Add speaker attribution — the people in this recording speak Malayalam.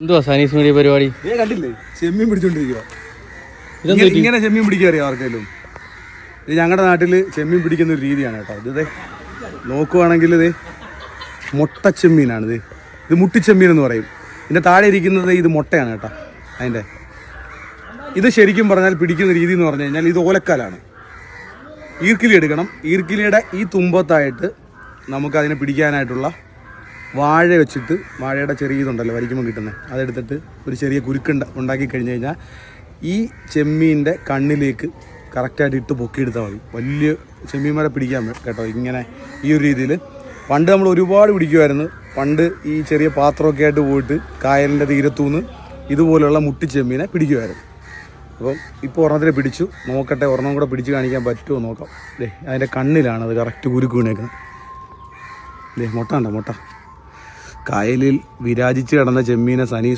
Speaker 1: എന്തുവാ സനീസ് മീഡിയ പരിപാടി?
Speaker 2: കണ്ടില്ലേ, ചെമ്മീൻ പിടിച്ചോണ്ടിരിക്കുക. ഇങ്ങനെ ചെമ്മീൻ പിടിക്കുക അറിയാം ആർക്കെങ്കിലും? ഇത് ഞങ്ങളുടെ നാട്ടിൽ ചെമ്മീൻ പിടിക്കുന്ന ഒരു രീതിയാണ് കേട്ടോ. ഇത് നോക്കുവാണെങ്കിൽ ഇത് മുട്ടച്ചെമ്മീനാണിത്. ഇത് മുട്ടിച്ചെമ്മീൻ എന്ന് പറയും. ഇതിൻ്റെ താഴെ ഇരിക്കുന്നത് ഇത് മുട്ടയാണ് കേട്ടോ. അതിൻ്റെ ഇത് ശരിക്കും പറഞ്ഞാൽ പിടിക്കുന്ന രീതി എന്ന് പറഞ്ഞു കഴിഞ്ഞാൽ ഇത് ഓലക്കാലാണ്. ഈർക്കിലി എടുക്കണം. ഈർക്കിലിയുടെ ഈ തുമ്പത്തായിട്ട് നമുക്കതിനെ പിടിക്കാനായിട്ടുള്ള വാഴ വെച്ചിട്ട്, വാഴയുടെ ചെറിയ ഇതുണ്ടല്ലോ വലിക്കുമ്പോൾ കിട്ടുന്നത്, അതെടുത്തിട്ട് ഒരു ചെറിയ കുരുക്കുണ്ട ഉണ്ടാക്കി കഴിഞ്ഞ് കഴിഞ്ഞാൽ ഈ ചെമ്മീൻ്റെ കണ്ണിലേക്ക് കറക്റ്റായിട്ട് ഇട്ട് പൊക്കിയെടുത്താൽ മതി. വലിയ ചെമ്മീന്മാരെ പിടിക്കാൻ കേട്ടോ. ഇങ്ങനെ ഈ ഒരു രീതിയിൽ പണ്ട് നമ്മൾ ഒരുപാട് പിടിക്കുമായിരുന്നു. പണ്ട് ഈ ചെറിയ പാത്രമൊക്കെ ആയിട്ട് പോയിട്ട് കായലിൻ്റെ തീരത്തുനിന്ന് ഇതുപോലുള്ള മുട്ടിച്ചെമ്മീനെ പിടിക്കുമായിരുന്നു. അപ്പം ഇപ്പോൾ ഒരെണ്ണത്തിനെ പിടിച്ചു. നോക്കട്ടെ, ഒരെണ്ണം കൂടെ പിടിച്ച് കാണിക്കാൻ പറ്റുമോ നോക്കാം. അതിൻ്റെ കണ്ണിലാണ് അത് കറക്റ്റ് കുരുക്ക് വീണേക്കുന്നത്. മുട്ട ഉണ്ടോ? മുട്ട കായലിൽ വിരാജിച്ച് കിടന്ന ചെമ്മീനെ സനീസ്